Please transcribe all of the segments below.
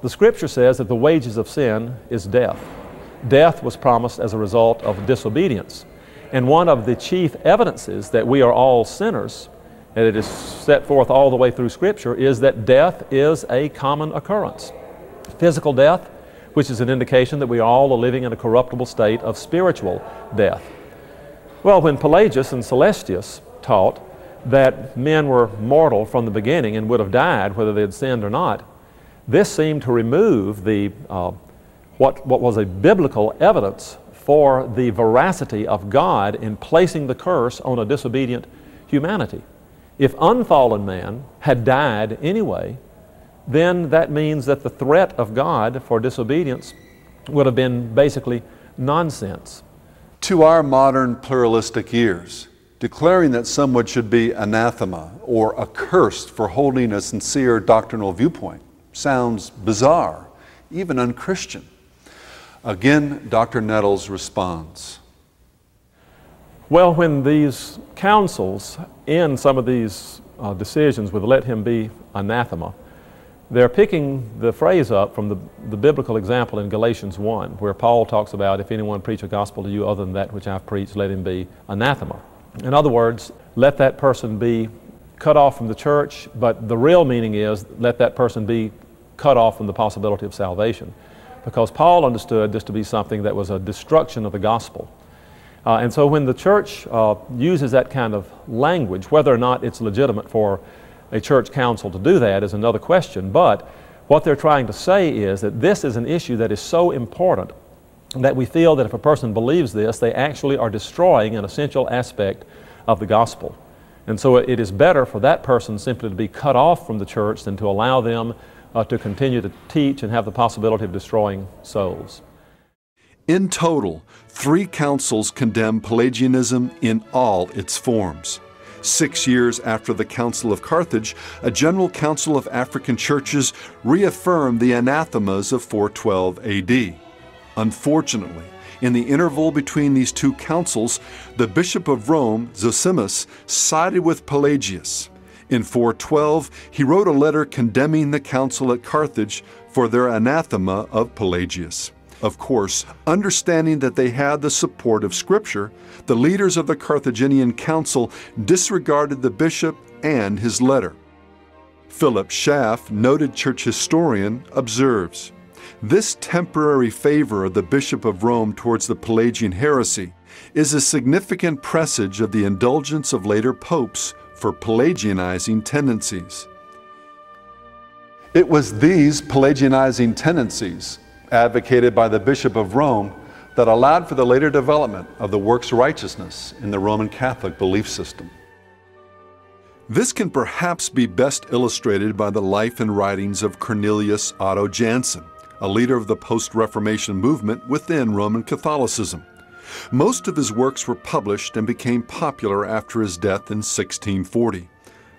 The Scripture says that the wages of sin is death. Death was promised as a result of disobedience. And one of the chief evidences that we are all sinners, and it is set forth all the way through Scripture, is that death is a common occurrence. Physical death, which is an indication that we all are living in a corruptible state of spiritual death. Well, when Pelagius and Celestius taught that men were mortal from the beginning and would have died whether they had sinned or not, this seemed to remove the what was a biblical evidence for the veracity of God in placing the curse on a disobedient humanity. If unfallen man had died anyway, then that means that the threat of God for disobedience would have been basically nonsense. To our modern pluralistic ears, declaring that someone should be anathema or accursed for holding a sincere doctrinal viewpoint sounds bizarre, even unchristian. Again, Dr. Nettles responds. Well, when these councils in some of these decisions would let him be anathema, they're picking the phrase up from the biblical example in Galatians 1, where Paul talks about, if anyone preach a gospel to you other than that which I've preached, let him be anathema. In other words, let that person be cut off from the church, but the real meaning is let that person be cut off from the possibility of salvation. Because Paul understood this to be something that was a destruction of the gospel. And so when the church uses that kind of language, whether or not it's legitimate for a church council to do that is another question, but what they're trying to say is that this is an issue that is so important that we feel that if a person believes this, they actually are destroying an essential aspect of the gospel. And so it is better for that person simply to be cut off from the church than to allow them to continue to teach and have the possibility of destroying souls. In total, 3 councils condemned Pelagianism in all its forms. 6 years after the Council of Carthage, a General Council of African Churches reaffirmed the anathemas of 412 AD. Unfortunately, in the interval between these 2 councils, the Bishop of Rome, Zosimus, sided with Pelagius. In 412, he wrote a letter condemning the council at Carthage for their anathema of Pelagius. Of course, understanding that they had the support of Scripture, the leaders of the Carthaginian council disregarded the bishop and his letter. Philip Schaff, noted church historian, observes, "This temporary favor of the Bishop of Rome towards the Pelagian heresy is a significant presage of the indulgence of later popes for Pelagianizing tendencies." It was these Pelagianizing tendencies, advocated by the Bishop of Rome, that allowed for the later development of the works righteousness in the Roman Catholic belief system. This can perhaps be best illustrated by the life and writings of Cornelius Otto Jansen, a leader of the post-Reformation movement within Roman Catholicism. Most of his works were published and became popular after his death in 1640.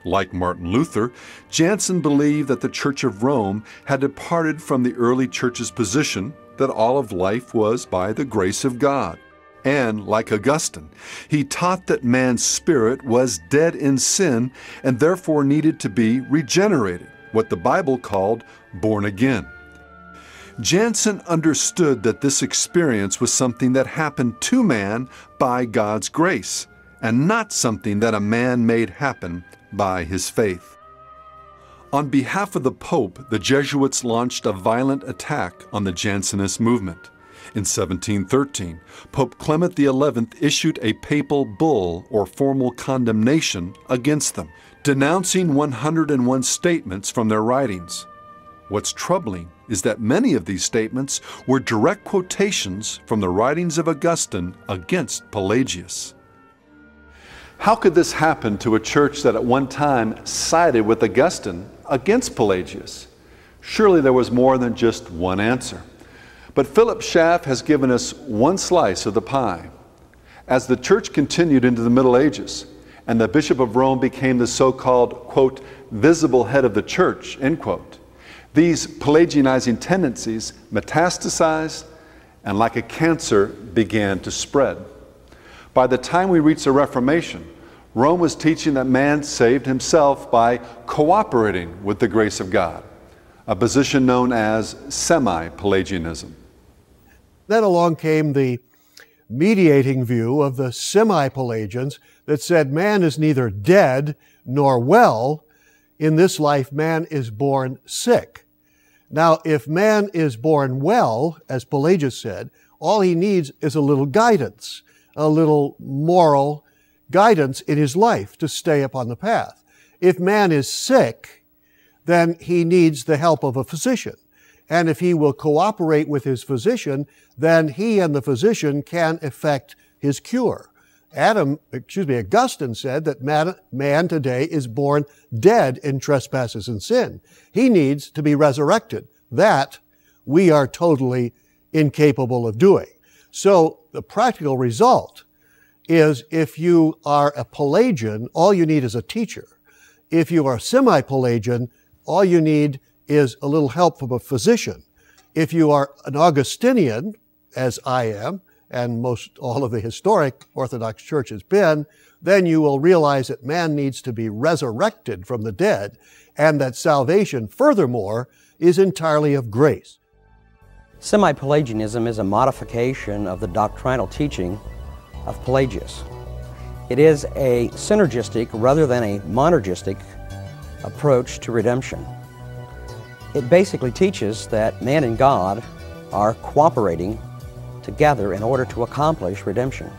Like Martin Luther, Jansen believed that the Church of Rome had departed from the early church's position that all of life was by the grace of God. And, like Augustine, he taught that man's spirit was dead in sin and therefore needed to be regenerated, what the Bible called born again. Jansen understood that this experience was something that happened to man by God's grace, and not something that a man made happen by his faith. On behalf of the Pope, the Jesuits launched a violent attack on the Jansenist movement. In 1713, Pope Clement XI issued a papal bull or formal condemnation against them, denouncing 101 statements from their writings. What's troubling is that many of these statements were direct quotations from the writings of Augustine against Pelagius. How could this happen to a church that at one time sided with Augustine against Pelagius? Surely there was more than just one answer. But Philip Schaff has given us one slice of the pie. As the church continued into the Middle Ages, and the Bishop of Rome became the so-called, quote, visible head of the church, end quote, these Pelagianizing tendencies metastasized and like a cancer began to spread. By the time we reached the Reformation, Rome was teaching that man saved himself by cooperating with the grace of God. a position known as semi-Pelagianism. Then along came the mediating view of the semi-Pelagians that said man is neither dead nor well. In this life, man is born sick. Now, if man is born well, as Pelagius said, all he needs is a little guidance, a little moral guidance in his life to stay upon the path. If man is sick, then he needs the help of a physician. And if he will cooperate with his physician, then he and the physician can effect his cure. Augustine said that man today is born dead in trespasses and sin. He needs to be resurrected. That we are totally incapable of doing. So the practical result is if you are a Pelagian, all you need is a teacher. If you are semi-Pelagian, all you need is a little help from a physician. If you are an Augustinian, as I am, and most all of the historic Orthodox Church has been, then you will realize that man needs to be resurrected from the dead, and that salvation, furthermore, is entirely of grace. Semi-Pelagianism is a modification of the doctrinal teaching of Pelagius. It is a synergistic rather than a monergistic approach to redemption. It basically teaches that man and God are cooperating together in order to accomplish redemption.